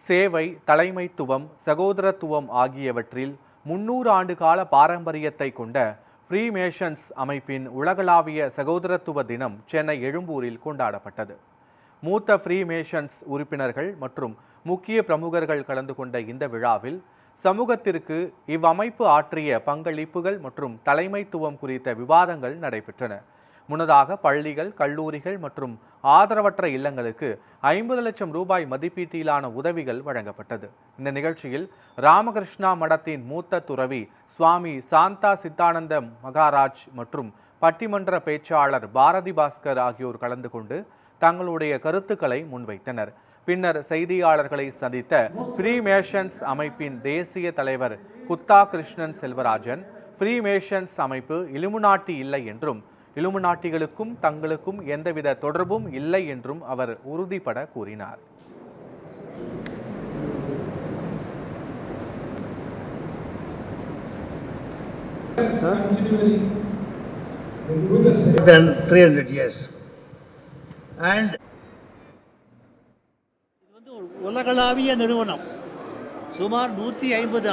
சேவை, தலைமைத்துவம், சகோதரத்துவம் ஆகியவற்றில் 300 ஆண்டு கால பாரம்பரியத்தை கொண்ட ஃப்ரீமேஷன்ஸ் அமைப்பின் உலகளாவிய சகோதரத்துவ தினம் சென்னை எழும்பூரில் கொண்டாடப்பட்டது. மூத்த ஃப்ரீமேஷன்ஸ் உறுப்பினர்கள் மற்றும் முக்கிய பிரமுகர்கள் கலந்து கொண்ட இந்த விழாவில் சமூகத்திற்கு இவ்வமைப்பு ஆற்றிய பங்களிப்புகள் மற்றும் தலைமைத்துவம் குறித்த விவாதங்கள் நடைபெற்றன. முன்னதாக பள்ளிகள், கல்லூரிகள் மற்றும் ஆதரவற்ற இல்லங்களுக்கு 50 லட்சம் ரூபாய் மதிப்பீட்டிலான உதவிகள் வழங்கப்பட்டது. இந்த நிகழ்ச்சியில் ராமகிருஷ்ணா மடத்தின் மூத்த துறவி சுவாமி சாந்தா சித்தானந்த மகாராஜ் மற்றும் பட்டிமன்ற பேச்சாளர் பாரதி பாஸ்கர் ஆகியோர் கலந்து கொண்டு தங்களுடைய கருத்துக்களை முன்வைத்தனர். பின்னர் செய்தியாளர்களை சந்தித்த ஃப்ரீமேஷன்ஸ் அமைப்பின் தேசிய தலைவர் குத்தா கிருஷ்ணன் செல்வராஜன், ஃப்ரீமேஷன்ஸ் அமைப்பு இலுமினாட்டி இல்லை என்றும் இலுமினாட்டிகளுக்கும் தங்களுக்கும் எந்தவித தொடர்பும் இல்லை என்றும் அவர் உறுதிபட கூறினார். Than 300 years. And உலகளாவிய நிறுவனம் சுமார் 150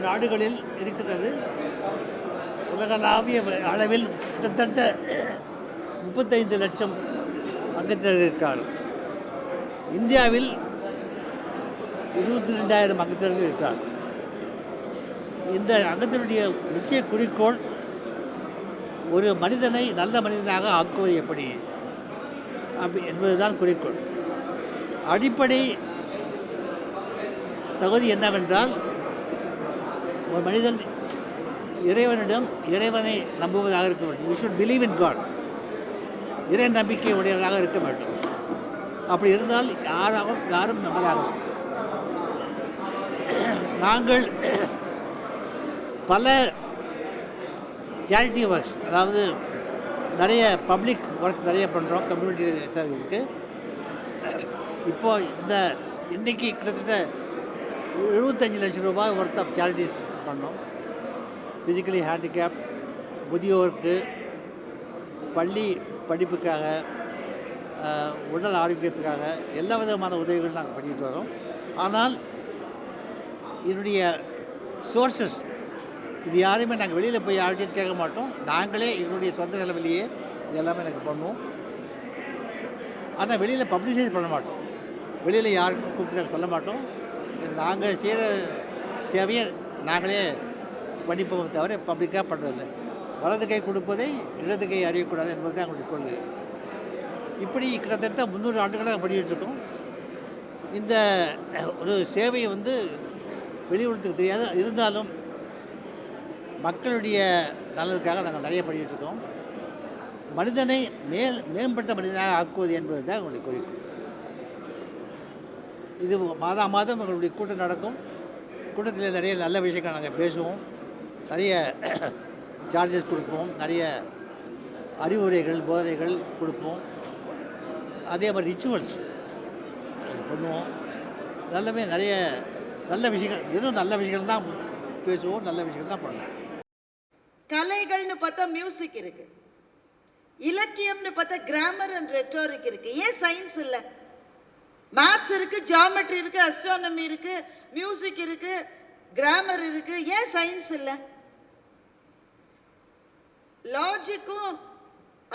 நாடுகளில் இருக்கிறது. உலகளாவிய அளவில் கிட்டத்தட்ட 35 லட்சம் அங்கத்தினர்கள் இருக்கிறார்கள். இந்தியாவில் 22,000 அங்கத்தினர்கள் இருக்கிறார்கள். இந்த அங்கத்தினுடைய முக்கிய குறிக்கோள் ஒரு மனிதனை நல்ல மனிதனாக ஆக்குவது எப்படி என்பதுதான் குறிக்கோள். அடிப்படை தகுதி என்னவென்றால், ஒரு மனிதன் இறைவனை நம்புவதாக இருக்க வேண்டும். We should believe in God. இறை நம்பிக்கை உடையவராக இருக்க வேண்டும். அப்படி இருந்தால் யாரும் நம்பலாகலாம். நாங்கள் பல சேரிட்டி ஒர்க்ஸ், அதாவது நிறைய பப்ளிக் ஒர்க் நிறைய பண்ணுறோம் கம்யூனிட்டி சர்வீஸுக்கு. இப்போது இன்றைக்கி கிட்டத்தட்ட 75 லட்சம் ரூபாய் ஒர்த் ஆஃப் சேரிட்டிஸ் பண்ணோம். ஃபிசிக்கலி ஹேண்டிகேப்ட், முதியோருக்கு, பள்ளி படிப்புக்காக, உடல் ஆரோக்கியத்துக்காக எல்லா விதமான உதவிகள் நாங்கள் பண்ணிட்டு வரோம். ஆனால் இதனுடைய சோர்ஸஸ் இது யாரையுமே நாங்கள் வெளியில் போய் யார்கிட்டையும் கேட்க மாட்டோம். நாங்களே எங்களுடைய சொந்த செலவிலேயே இது எல்லாமே எனக்கு பண்ணுவோம். ஆனால் வெளியில் பப்ளிசைஸ் பண்ண மாட்டோம். வெளியில் யாருக்கும் கூப்பிட்டு சொல்ல மாட்டோம். நாங்கள் செய்கிற சேவையை நாங்களே படிப்போம் தவிர பப்ளிக்காக பண்ணுறதில்லை. வலது கை கொடுப்பதை இடது கை அறியக்கூடாது என்பது தான் எங்களுடைய கொள்கை. இப்படி கிட்டத்தட்ட 300 ஆண்டுகளாக பண்ணிகிட்ருக்கோம். இந்த ஒரு சேவையை வெளியுறத்துக்கு தெரியாது, இருந்தாலும் மக்களுடைய நல்லதுக்காக நாங்கள் நிறைய பண்ணிகிட்ருக்கோம். மனிதனை மேம்பட்ட மனிதனாக ஆக்குவது என்பது தான் எங்களுடைய குறிக்கோள். இது மாதம் எங்களுடைய கூட்டம் நடக்கும். கூட்டத்தில் நிறைய நல்ல விஷயங்கள் நாங்கள் பேசுவோம், நிறைய சார்ஜஸ் கொடுப்போம், நிறைய அறிவுரைகள், போதனைகள் கொடுப்போம். அதே மாதிரி ரிச்சுவல்ஸ் பண்ணுவோம். நல்லவே நிறைய நல்ல விஷயங்கள், எதுவும் நல்ல விஷயங்கள் தான் பேசுவோம், நல்ல விஷயங்கள் தான் பண்ணுவோம். கலைகள்னு பார்த்தா மியூசிக் இருக்கு, இலக்கியம்னு பார்த்தா கிராமர் அண்ட் ரெட்டோரிக் இருக்கு. ஏன் சயின்ஸ் இல்லை? மேத்ஸ் இருக்கு, ஜியோமெட்ரி இருக்கு, அஸ்ட்ரானமி இருக்கு, மியூசிக் இருக்கு, கிராமர் இருக்கு. ஏன் சயின்ஸ் இல்லை? லாஜிக்கும்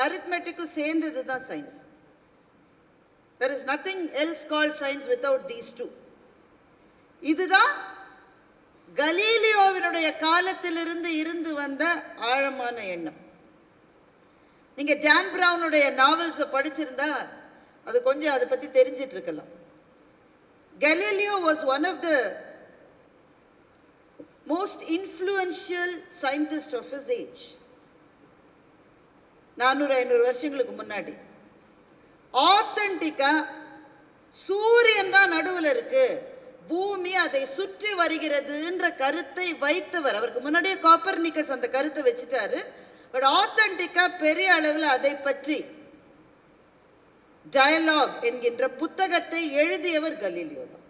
அரித்மெட்டிக்கும் சேர்ந்தது தான் science. There is nothing else called science without these two. இதுதான் கலீலியோவினுடைய காலத்திலிருந்து இருந்து வந்த ஆழமான எண்ணம். நீங்க டான் பிரவுனுடைய நாவல்ஸை படிச்சிருந்தா அது கொஞ்சம் அதை பத்தி தெரிஞ்சிட்டு இருக்கலாம். Galileo was one of the most influential scientists of his age. 400-500 வருஷங்களுக்கு முன்னாடி ஆத்தென்டிக்கா சூரியன் தான் நடுவில் இருக்கு, பூமி அதை சுற்றி வருகிறதுன்ற கருத்தை வைத்தவர். அவருக்கு முன்னாடியே காப்பர்னிக்கஸ் அந்த கருத்தை வச்சுட்டாரு. பட் ஆத்தென்டிக்கா பெரிய அளவில் அதை பற்றி டயலாக் என்கின்ற புத்தகத்தை எழுதியவர் கலீலியோ தான்.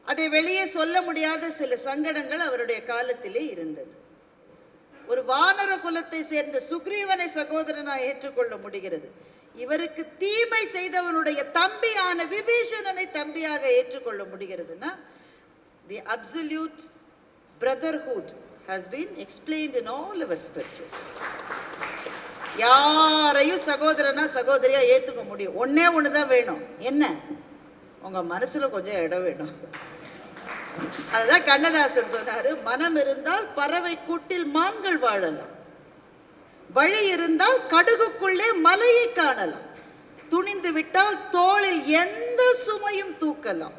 அதை வெளியே சொல்ல முடியாத சில சங்கடங்கள் அவருடைய காலத்திலே இருந்தது. ஒரு வானர குலத்தை சேர்ந்த சுக்ரீவனை சகோதரனாய் ஏற்றுக்கொள்ள முடிகிறது. இவருக்கு தீமை செய்தவனுடைய தம்பியான விபீஷணனை தம்பியாக ஏற்றுக்கொள்ள முடிகிறதுன்னா the absolute brotherhood has been explained in all our scriptures. யாரையும் சகோதரனா சகோதரியா ஏத்துக்க முடியும். ஒன்னே ஒண்ணுதான் வேணும். என்ன? உங்க மனசுல கொஞ்சம் இடம் வேணும். அதுதான் கண்ணதாசன் சொன்னாரு, மனம் இருந்தால் பறவை கூட்டில் மான்கள் வாழலாம், வழி இருந்தால் கடுகுக்குள்ளே மலையை காணலாம், துணிந்து விட்டால் தோளில் எந்த சுமையும் தூக்கலாம்,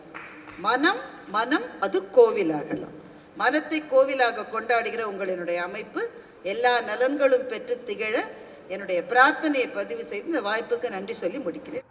மனம் மனம் அது கோவிலாகலாம். மனத்தை கோவிலாக கொண்டாடுகிற உங்களினுடைய அமைப்பு எல்லா நலன்களும் பெற்று திகழ என்னுடைய பிரார்த்தனையை பதிவு செய்து இந்த வாய்ப்புக்கு நன்றி சொல்லி முடிக்கிறேன்.